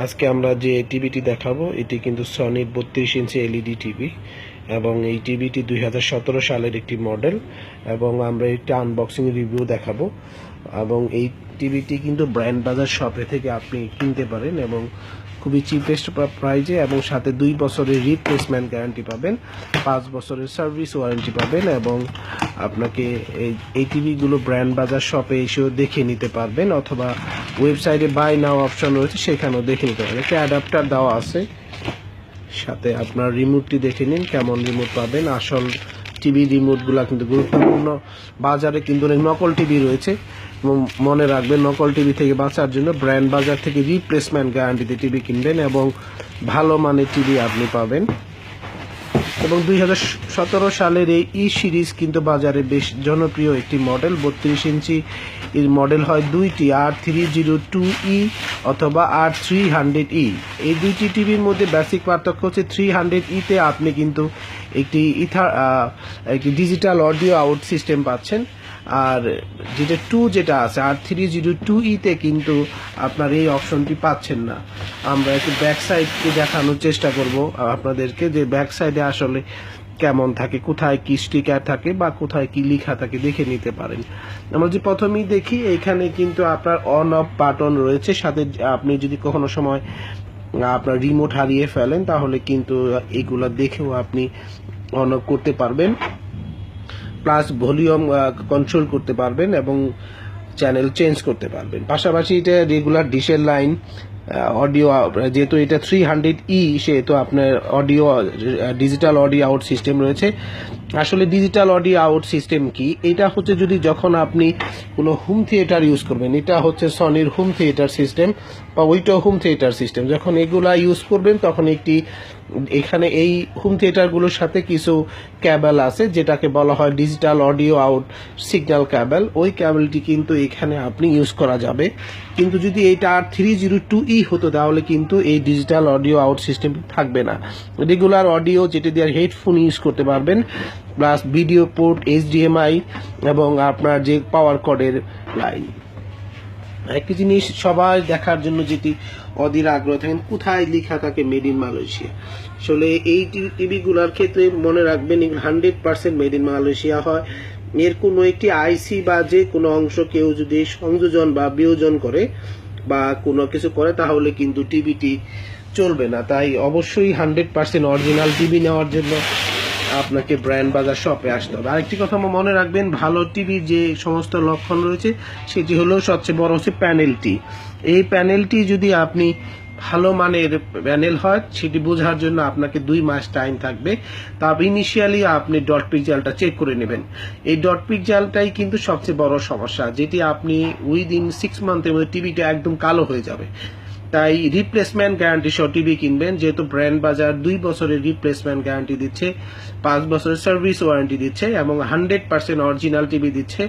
আজকে আমরা যে টিভিটি দেখাবো এটি কিন্তু সনির 32 ইঞ্চি এলইডি টিভি এবং এই টিভিটি 2017 সালের একটি মডেল এবং আমরা একটি আনবক্সিং রিভিউ দেখাবো এবং এই টিভিটি কিন্তু ব্র্যান্ড বাজার শপে থেকে আপনি কিনতে পারেন এবং খুবই চিপেস্ট প্রাইজে এবং সাথে 2 বছরের রিপ্লেসমেন্ট গ্যারান্টি পাবেন, 5 বছরের সার্ভিস ওয়ারেন্টি পাবেন এবং আপনাকে এই টিভিগুলো ব্র্যান্ড বাজার শপে এসেও দেখে নিতে পারবেন অথবা ওয়েবসাইটে বাই নাও অপশন রয়েছে সেখানেও দেখে নিতে পারবেন। একটা অ্যাডাপ্টার দেওয়া আছে, সাথে আপনার রিমোটটি দেখে নিন কেমন রিমোট পাবেন। আসল টিভি রিমোটগুলো কিন্তু গুরুত্বপূর্ণ। বাজারে কিন্তু অনেক নকল টিভি রয়েছে এবং মনে রাখবেন নকল টিভি থেকে বাঁচার জন্য ব্র্যান্ড বাজার থেকে রিপ্লেসমেন্ট গ্যারান্টিতে টিভি কিনবেন এবং ভালো মানের টিভি আপনি পাবেন। এবং 2017 সালের এই সিরিজ কিন্তু বাজারে বেশ জনপ্রিয় একটি মডেল। 32 ইঞ্চি এর মডেল হয় দুইটি, R302E অথবা R300E। এই দুইটি টিভির মধ্যে বেসিক পার্থক্য হচ্ছে 300E তে আপনি কিন্তু একটি ডিজিটাল অডিও আউট সিস্টেম পাচ্ছেন, আর যেটা আছে R302E তে কিন্তু আপনার এই অপশনটি পাচ্ছেন না। আমরা একটু ব্যাক সাইডকে দেখানোর চেষ্টা করব আপনাদেরকে যে ব্যাক সাইডে আসলে কেমন থাকে, কোথায় কি স্টিকার থাকে বা কোথায় কি লেখা থাকে দেখে নিতে পারেন। আমরা যে প্রথমেই দেখি এখানে কিন্তু আপনার অন অফ বাটন রয়েছে, সাথে আপনি যদি কখনো সময় আপনার রিমোট হারিয়ে ফেলেন তাহলে কিন্তু এগুলা দেখেও আপনি অন অফ করতে পারবেন, প্লাস ভলিউম কন্ট্রোল করতে পারবেন এবং চ্যানেল চেঞ্জ করতে পারবেন। পাশাপাশি এটা রেগুলার ডিশের লাইন, অডিও, যেহেতু এটা 300E সেহেতু আপনার audio digital audio out system রয়েছে। আসলে ডিজিটাল অডিও আউট সিস্টেম কি? এটা হচ্ছে যদি যখন আপনি কোনো হোম থিয়েটার ইউজ করবেন, এটা হচ্ছে সনির হোম থিয়েটার সিস্টেম বা ওইটাও হোম থিয়েটার সিস্টেম, যখন এগুলা ইউজ করবেন তখন এখানে এই হোম থিয়েটারগুলোর সাথে কিছু ক্যাবেল আছে যেটাকে বলা হয় digital audio out signal cable. ওই ক্যাবেলটি কিন্তু এখানে আপনি ইউজ করা যাবে, কিন্তু যদি এটা R302E হতো তাহলে কিন্তু এই ডিজিটাল অডিও আউট সিস্টেম থাকবে না। রেগুলার অডিও যেটা দিয়ে হেডফোন ইউজ করতে পারবেন, প্লাস ভিডিও পোর্ট, HDMI এবং আপনার যে পাওয়ার কর্ডের লাইন। একটি জিনিস সবাই দেখার জন্য যেটি অধীর আগ্রহ থাকেন, কোথায় লেখা থাকে মেড ইন মালয়েশিয়া। আসলে এই টিভিগুলোর ক্ষেত্রে মনে রাখবেন 100% মেড ইন মালয়েশিয়া হয়। এর কোনো একটি আইসি বা যে কোনো অংশ কেউ যদি সংযোজন বা বিয়োজন করে বা কোনো কিছু করে তাহলে কিন্তু টিভিটি চলবে না। তাই অবশ্যই 100% অরিজিনাল টিভি নেওয়ার জন্য আপনাকে ব্র্যান্ড বাজার শপে আসতে হবে। আরেকটি কথা মনে রাখবেন, ভালো টিভির যে সমস্ত লক্ষণ রয়েছে সেটি হলো সবচেয়ে বড় হচ্ছে প্যানেলটি। এই প্যানেলটি যদি আপনি ভালো মানের প্যানেল হয় সেটি বোঝার জন্য আপনাকে 2 মাস টাইম থাকবে। তবে ইনিশিয়ালি আপনি ডট পিক্সেলটা চেক করে নেবেন। এই ডট পিক্সেলটাই কিন্তু সবচেয়ে বড় সমস্যা, যেটি আপনি উইদিন 6 মান্থের মধ্যে টিভিটা একদম কালো হয়ে যাবে। তাই রিপ্লেসমেন্ট গ্যারান্টি সহ টিভি কিনবেন, যেহেতু ব্র্যান্ড বাজার 2 বছরের রিপ্লেসমেন্ট গ্যারান্টি দিচ্ছে, 5 বছরের সার্ভিস ওয়ারেন্টি দিচ্ছে এবং 100% অরিজিনাল টিভি দিচ্ছে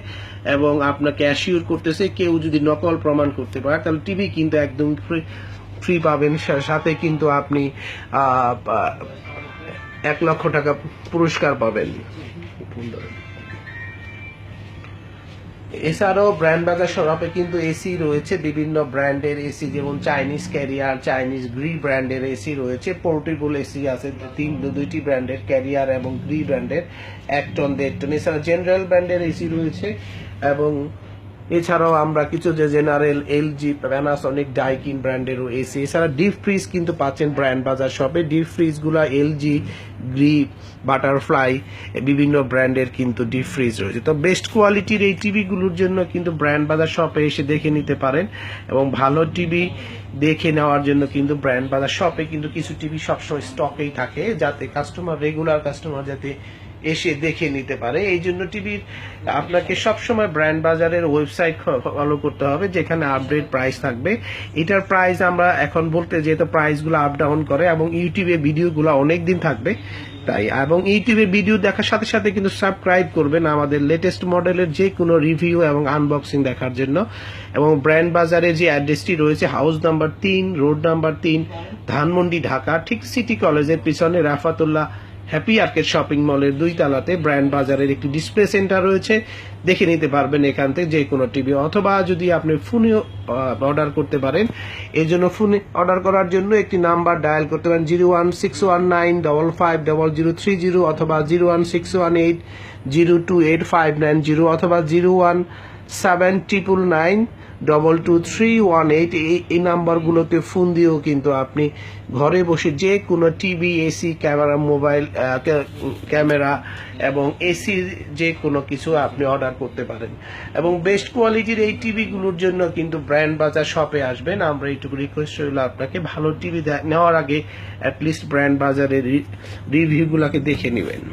এবং আপনাকে অ্যাসিওর করতেছে কেউ যদি নকল প্রমাণ করতে পারে তাহলে টিভি কিন্তু একদম ফ্রি পাবেন। সাথে কিন্তু আপনি 1 লক্ষ টাকা পুরস্কার পাবেন। এছাড়াও ব্র্যান্ড বাজার শপে কিন্তু এসি রয়েছে, বিভিন্ন ব্র্যান্ডের এসি, যেমন চাইনিজ ক্যারিয়ার, চাইনিজ গ্রি ব্র্যান্ডের এসি রয়েছে, পোর্টেবল এসি আছে 2টি ব্র্যান্ডের, ক্যারিয়ার এবং গ্রি ব্র্যান্ডের, 1 টন 1.5 টন। এছাড়া জেনারেল ব্র্যান্ডের এসি রয়েছে এবং এছাড়াও আমরা কিছু যে জেনারেল, এলজি, প্যানাসনিক, ডাইকিন ব্র্যান্ডেরও এসি। এছাড়া ডিপ ফ্রিজ কিন্তু পাচ্ছেন ব্র্যান্ড বাজার শপে। ডিপ ফ্রিজগুলো এলজি, গ্রি, বাটারফ্লাই, বিভিন্ন ব্র্যান্ডের কিন্তু ডিপ ফ্রিজ রয়েছে। তো বেস্ট কোয়ালিটির এই টিভিগুলোর জন্য কিন্তু ব্র্যান্ড বাজার শপে এসে দেখে নিতে পারেন এবং ভালো টিভি দেখে নেওয়ার জন্য কিন্তু ব্র্যান্ড বাজার শপে কিন্তু কিছু টিভি সবসময় স্টকেই থাকে, যাতে রেগুলার কাস্টমার যাতে এসে দেখে নিতে পারে। এই জন্য টিভির আপনাকে সবসময় ব্র্যান্ড বাজারের ওয়েবসাইট ফলো করতে হবে, যেখানে আপডেট প্রাইস থাকবে। এটার প্রাইস আমরা এখন বলতে, যেহেতু প্রাইসগুলো আপ ডাউন করে এবং ইউটিউবে ভিডিওগুলো অনেক দিন থাকবে তাই, এবং ইউটিউবে ভিডিও দেখার সাথে সাথে কিন্তু সাবস্ক্রাইব করবেন আমাদের লেটেস্ট মডেলের যে কোনো রিভিউ এবং আনবক্সিং দেখার জন্য। এবং ব্র্যান্ড বাজারের যে অ্যাড্রেসটি রয়েছে, house number 3, road number 3, Dhanmondi, Dhaka, ঠিক সিটি কলেজের পিছনে রাফাতুল্লাহ হ্যাপি আর্কেড শপিং মলের 2 তলাতে ব্র্যান্ড বাজারের একটি ডিসপ্লে সেন্টার রয়েছে। দেখে নিতে পারবেন এখান থেকে যে কোনো টিভি, অথবা যদি আপনি ফোনে অর্ডার করতে পারেন, এই জন্য ফোনে অর্ডার করার জন্য একটি নাম্বার ডায়াল করতে পারেন 01619550030 অথবা 01618028590 অথবা 01799922318। এই নাম্বারগুলোতে ফোন দিয়েও কিন্তু আপনি ঘরে বসে যে কোনো TV, AC, camera, mobile camera এবং এসি যে কোনো কিছু আপনি অর্ডার করতে পারেন। এবং বেস্ট কোয়ালিটির এই টিভিগুলোর জন্য কিন্তু ব্র্যান্ড বাজার শপে আসবেন। আমরা এইটুকু রিকোয়েস্ট রইল আপনাকে, ভালো টিভি নেওয়ার আগে অ্যাটলিস্ট ব্র্যান্ড বাজারের রিভিউগুলোকে দেখে নেবেন।